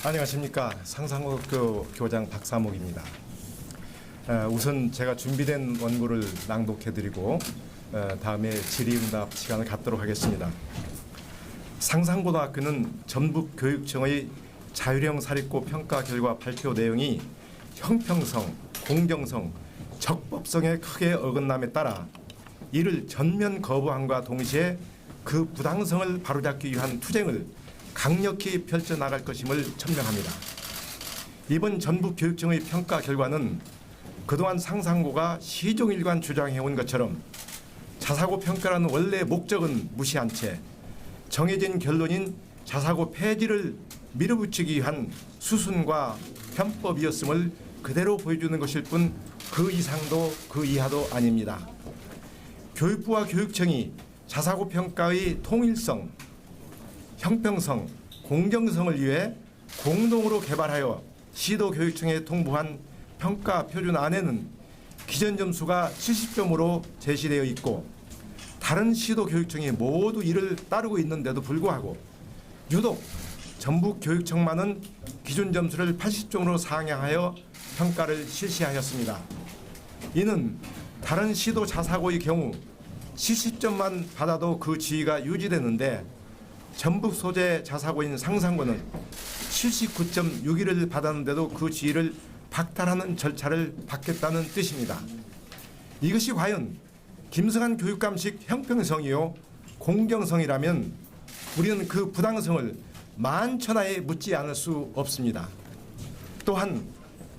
안녕하십니까. 상상고등학교 교장 박사목입니다. 우선 제가 준비된 원고를 낭독해드리고 다음에 질의응답 시간을 갖도록 하겠습니다. 상상고등학교는 전북교육청의 자율형 사립고 평가 결과 발표 내용이 형평성, 공정성, 적법성에 크게 어긋남에 따라 이를 전면 거부함과 동시에 그 부당성을 바로잡기 위한 투쟁을 강력히 펼쳐나갈 것임을 천명합니다. 이번 전북교육청의 평가 결과는 그동안 상상고가 시종일관 주장해온 것처럼 자사고 평가라는 원래 목적은 무시한 채 정해진 결론인 자사고 폐지를 밀어붙이기 위한 수순과 편법이었음을 그대로 보여주는 것일 뿐 그 이상도 그 이하도 아닙니다. 교육부와 교육청이 자사고 평가의 통일성, 형평성, 공정성을 위해 공동으로 개발하여 시도교육청에 통보한 평가 표준안에는 기준 점수가 70점으로 제시되어 있고 다른 시도교육청이 모두 이를 따르고 있는데도 불구하고 유독 전북교육청만은 기준 점수를 80점으로 상향하여 평가를 실시하였습니다. 이는 다른 시도 자사고의 경우 70점만 받아도 그 지위가 유지되는데 전북 소재 자사고인 상상고는 79.61을 받았는데도 그 지위를 박탈하는 절차를 받겠다는 뜻입니다. 이것이 과연 김성한 교육감식 형평성이요 공정성이라면 우리는 그 부당성을 만천하에 묻지 않을 수 없습니다. 또한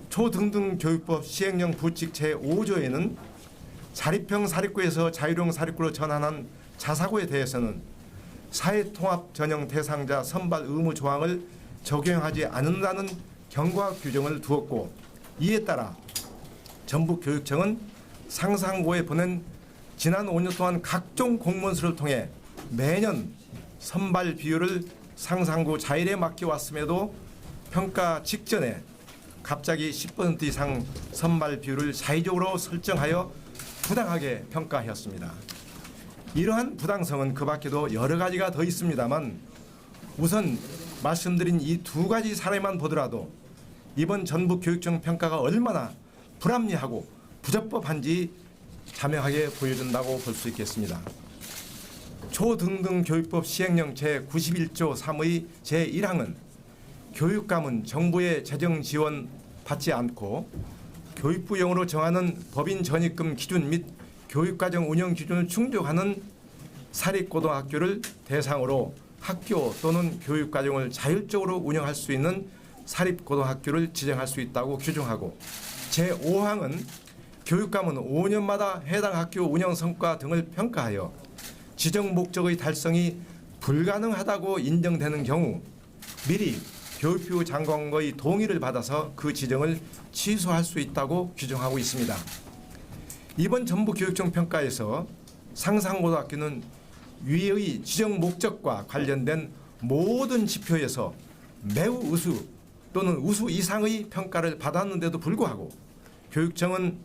초등등교육법 시행령 부칙 제5조에는 자립형 사립고에서 자율형 사립고로 전환한 자사고에 대해서는 사회통합 전형 대상자 선발 의무 조항을 적용하지 않는다는 경과 규정을 두었고 이에 따라 전북교육청은 상상고에 보낸 지난 5년 동안 각종 공문서를 통해 매년 선발 비율을 상상고 자율에 맡겨왔음에도 평가 직전에 갑자기 10% 이상 선발 비율을 사회적으로 설정하여 부당하게 평가하였습니다. 이러한 부당성은 그 밖에도 여러 가지가 더 있습니다만 우선 말씀드린 이 두 가지 사례만 보더라도 이번 전북교육청 평가가 얼마나 불합리하고 부적법한지 자명하게 보여준다고 볼 수 있겠습니다. 초등등교육법 시행령 제91조 3의 제1항은 교육감은 정부의 재정 지원 받지 않고 교육부령으로 정하는 법인 전입금 기준 및 교육과정 운영 기준을 충족하는 사립고등학교를 대상으로 학교 또는 교육과정을 자율적으로 운영할 수 있는 사립고등학교를 지정할 수 있다고 규정하고 제5항은 교육감은 5년마다 해당 학교 운영 성과 등을 평가하여 지정 목적의 달성이 불가능하다고 인정되는 경우 미리 교육부 장관의 동의를 받아서 그 지정을 취소할 수 있다고 규정하고 있습니다. 이번 전북교육청 평가에서 상상고등학교는 위의 지정 목적과 관련된 모든 지표에서 매우 우수 또는 우수 이상의 평가를 받았는데도 불구하고 교육청은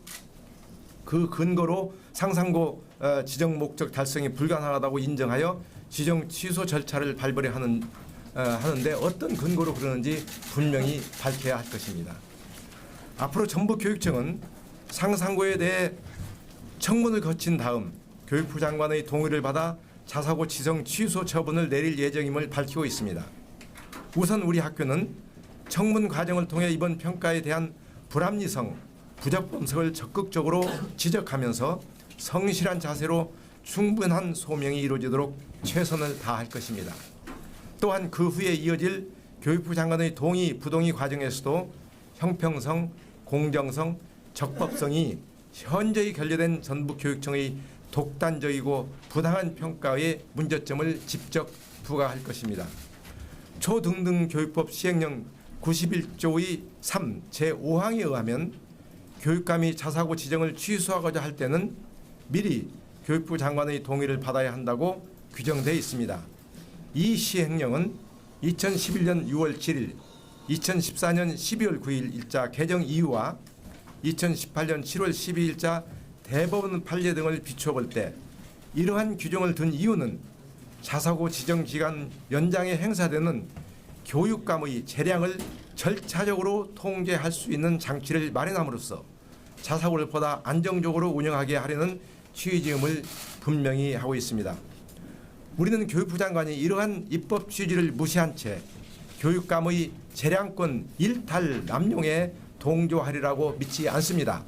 그 근거로 상상고 지정 목적 달성이 불가능하다고 인정하여 지정 취소 절차를 발부를 하는데 어떤 근거로 그러는지 분명히 밝혀야 할 것입니다. 앞으로 전북교육청은 상상고에 대해 청문을 거친 다음 교육부 장관의 동의를 받아 자사고 지정 취소 처분을 내릴 예정임을 밝히고 있습니다. 우선 우리 학교는 청문 과정을 통해 이번 평가에 대한 불합리성, 부적법성을 적극적으로 지적하면서 성실한 자세로 충분한 소명이 이루어지도록 최선을 다할 것입니다. 또한 그 후에 이어질 교육부 장관의 동의, 부동의 과정에서도 형평성, 공정성, 적법성이 현저히 결여된 전북교육청의 독단적이고 부당한 평가의 문제점을 직접 부과할 것입니다. 초등등교육법 시행령 91조의 3 제5항에 의하면 교육감이 자사고 지정을 취소하고자 할 때는 미리 교육부 장관의 동의를 받아야 한다고 규정되어 있습니다. 이 시행령은 2011년 6월 7일, 2014년 12월 9일 일자 개정 이유와 2018년 7월 12일자 대법원 판례 등을 비추어 볼 때 이러한 규정을 둔 이유는 자사고 지정 기간 연장에 행사되는 교육감의 재량을 절차적으로 통제할 수 있는 장치를 마련함으로써 자사고를 보다 안정적으로 운영하게 하려는 취지임을 분명히 하고 있습니다. 우리는 교육부 장관이 이러한 입법 취지를 무시한 채 교육감의 재량권 일탈 남용에 동조하리라고 믿지 않습니다.